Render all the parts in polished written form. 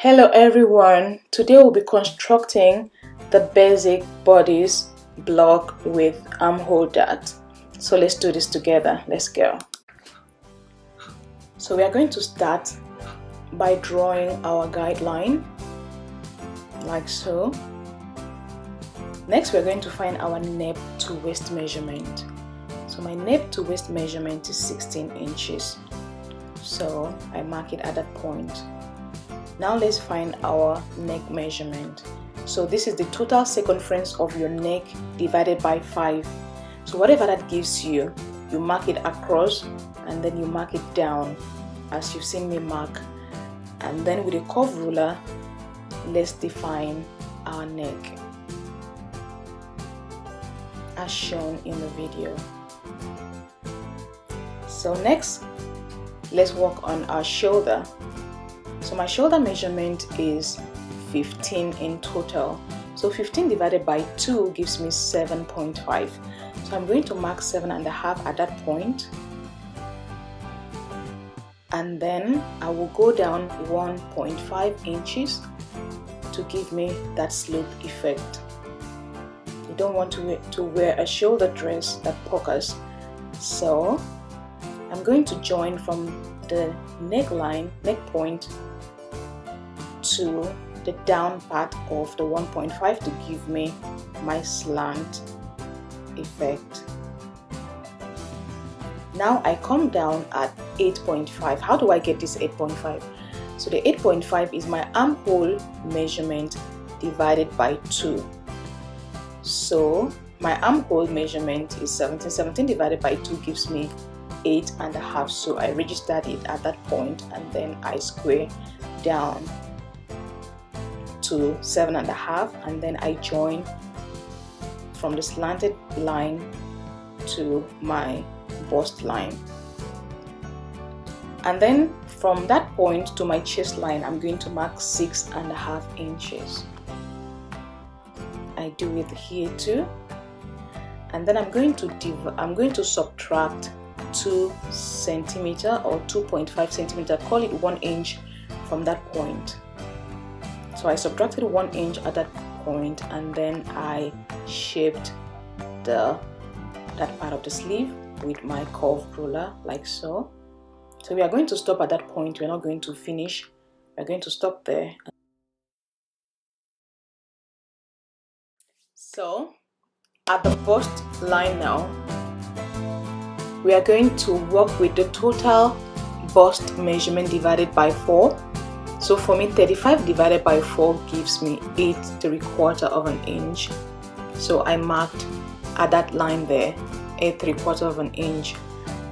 Hello everyone, today we'll be constructing the basic bodice block with armhole dart. So let's do this together, let's go. So we are going to start by drawing our guideline like so. Next we're going to find our nape to waist measurement. So my nape to waist measurement is 16 inches. So I mark it at that point. Now let's find our neck measurement. So this is the total circumference of your neck divided by 5. So whatever that gives you, you mark it across and then you mark it down as you've seen me mark. And then with a curved ruler, let's define our neck as shown in the video. So next, let's work on our shoulder. So my shoulder measurement is 15 in total. So 15 divided by 2 gives me 7.5. So I'm going to mark 7.5 at that point. And then I will go down 1.5 inches to give me that slope effect. You don't want to wear a shoulder dress that puckers. So I'm going to join from the neckline, neck point, to the down part of the 1.5 to give me my slant effect. Now I come down at 8.5. How do I get this 8.5? So the 8.5 is my armhole measurement divided by 2. So my armhole measurement is 17. 17 divided by 2 gives me 8.5. So I registered it at that point and then I square down to 7.5 and then I join from the slanted line to my bust line, and then from that point to my chest line I'm going to mark 6.5 inches. I do it here too, and then I'm going to subtract 2 centimeter or 2.5 centimeter, call it 1 inch from that point. So I subtracted 1 inch at that point and then I shaped that part of the sleeve with my curved ruler like so. So we are going to stop at that point. We're not going to finish. We're going to stop there. So at the bust line now, we are going to work with the total bust measurement divided by 4. So for me, 35 divided by 4 gives me 8.75 of an inch. So I marked at that line there, 8.75 of an inch.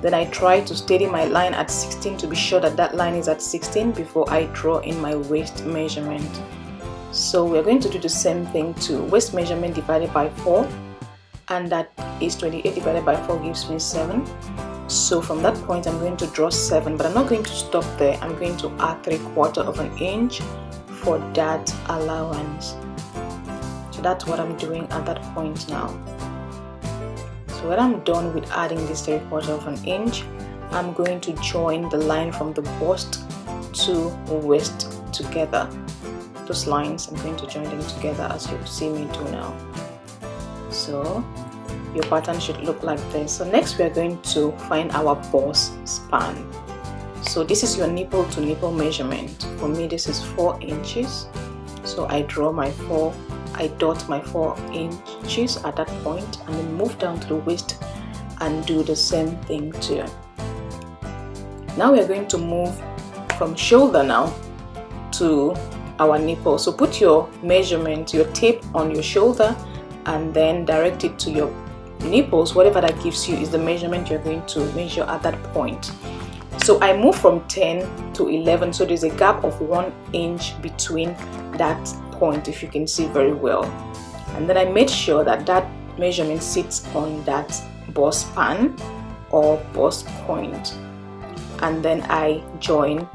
Then I try to steady my line at 16 to be sure that that line is at 16 before I draw in my waist measurement. So we're going to do the same thing to waist measurement divided by 4, and that is 28 divided by 4 gives me 7. So from that point I'm going to draw 7, but I'm not going to stop there. I'm going to add 3/4 of an inch for that allowance. So that's what I'm doing at that point now. So when I'm done with adding this 3/4 of an inch, I'm going to join the line from the bust to waist together. Those lines, I'm going to join them together as you see me do now. So your pattern should look like this. So next we are going to find our bust span. So this is your nipple to nipple measurement. For me this is 4 inches. So I dot my 4 inches at that point and then move down to the waist and do the same thing too. Now we are going to move from shoulder now to our nipple. So put your measurement, your tape on your shoulder and then direct it to your nipples. Whatever that gives you is the measurement you're going to measure at that point. So I move from 10 to 11, so there's a gap of 1 inch between that point, if you can see very well. And then I made sure that that measurement sits on that bust span or bust point, and then I join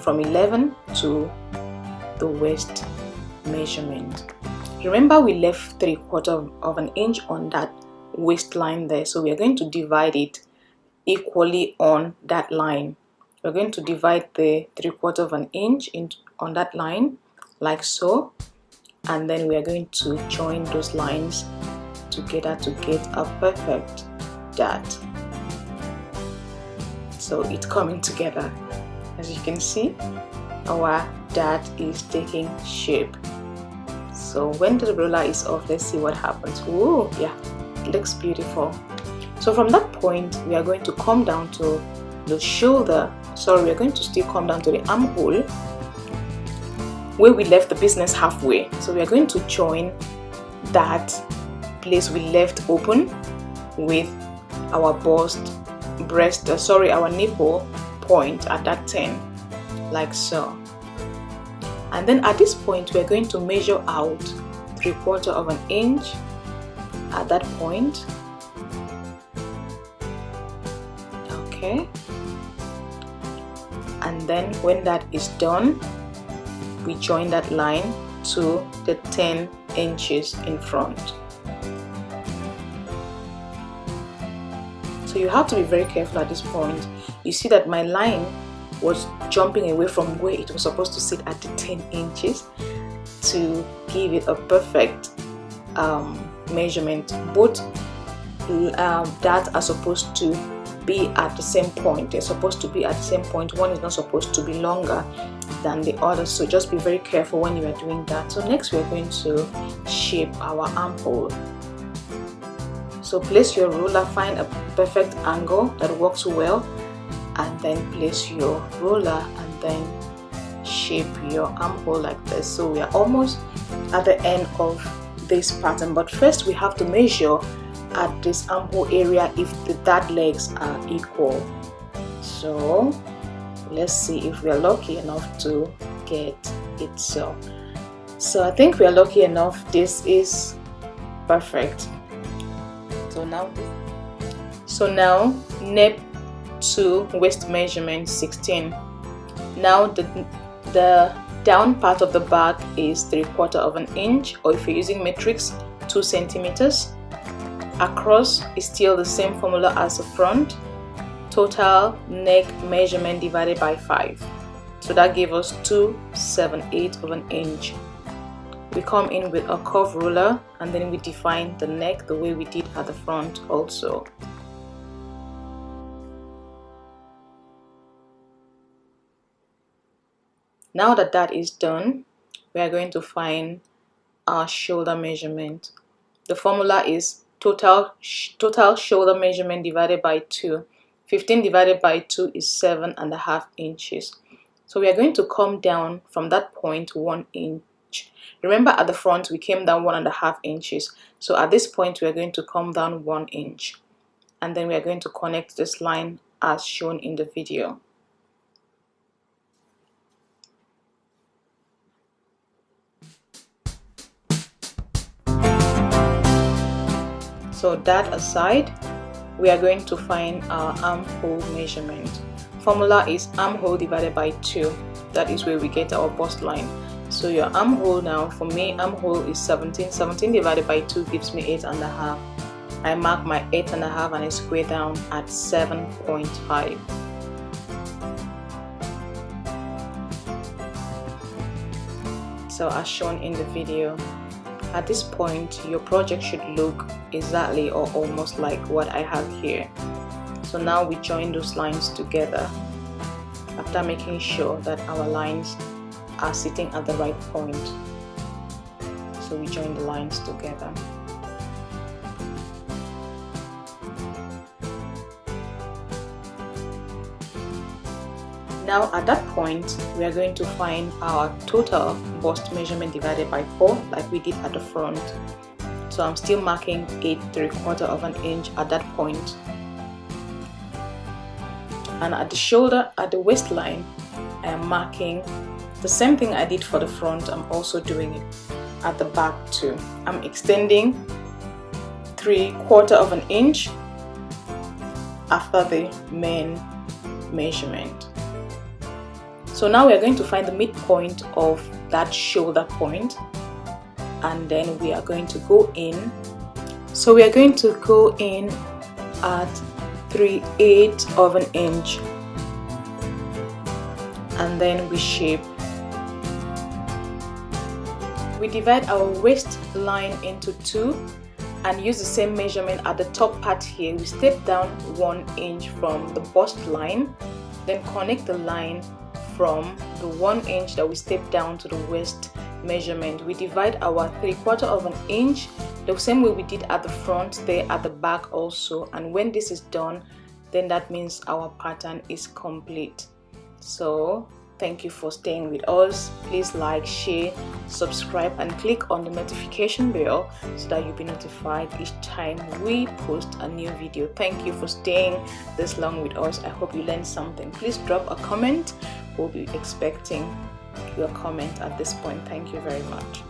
from 11 to the waist measurement. Remember we left 3/4 of an inch on that waistline there, so we are going to divide it equally on that line. We're going to divide the 3/4 of an inch on that line like so, and then we are going to join those lines together to get a perfect dart. So it's coming together. As you can see, our dart is taking shape. So when the roller is off, let's see what happens. Oh yeah, it looks beautiful. So from that point, we are going to come down to the shoulder. Sorry, we are going to still come down to the armhole where we left the business halfway. So we are going to join that place we left open with our our nipple point at that 10, like so. And then at this point, we are going to measure out 3/4 of an inch at that point. Okay. And then when that is done, we join that line to the 10 inches in front. So you have to be very careful at this point. You see that my line was jumping away from where it was supposed to sit at the 10 inches to give it a perfect measurement. Both darts are supposed to be at the same point. They're supposed to be at the same point. One is not supposed to be longer than the other, so just be very careful when you are doing that. So next we are going to shape our armhole. So place your ruler, find a perfect angle that works well, and then place your ruler and then shape your armhole like this. So we are almost at the end of this pattern, but first we have to measure at this armhole area if the dart legs are equal. So let's see if we are lucky enough to get it so. So I think we are lucky enough. This is perfect. So now neck to waist measurement 16. Now the down part of the back is 3/4 of an inch, or if you're using matrix, 2 centimeters. Across is still the same formula as the front. Total neck measurement divided by 5. So that gave us 2/7/8 of an inch. We come in with a curve ruler and then we define the neck the way we did at the front also. Now that that is done, we are going to find our shoulder measurement. The formula is total shoulder measurement divided by 2. 15 divided by 2 is 7.5 inches. So we are going to come down from that point 1 inch. Remember, at the front we came down 1.5 inches. So at this point we are going to come down 1 inch, and then we are going to connect this line as shown in the video. So that aside, we are going to find our armhole measurement. Formula is armhole divided by 2. That is where we get our bust line. So your armhole now, for me, armhole is 17. 17 divided by 2 gives me 8.5. I mark my 8.5 and I square down at 7.5. So as shown in the video, at this point your project should look exactly or almost like what I have here. So now we join those lines together after making sure that our lines are sitting at the right point. So we join the lines together. Now at that point, we are going to find our total bust measurement divided by 4 like we did at the front. So I'm still marking 8.75 of an inch at that point. And at the shoulder, at the waistline, I am marking the same thing I did for the front. I'm also doing it at the back too. I'm extending 3/4 of an inch after the main measurement. So now we are going to find the midpoint of that shoulder point, and then we are going to go in. So we are going to go in at 3/8 of an inch, and then we shape we divide our waistline into 2 and use the same measurement at the top part here. We step down 1 inch from the bust line, then connect the line from the 1 inch that we step down to the waist measurement. We divide our 3/4 of an inch the same way we did at the front, there at the back also, and when this is done, then that means our pattern is complete. So thank you for staying with us. Please like, share, subscribe, and click on the notification bell so that you'll be notified each time we post a new video. Thank you for staying this long with us. I hope you learned something. Please drop a comment. We'll be expecting your comment at this point. Thank you very much.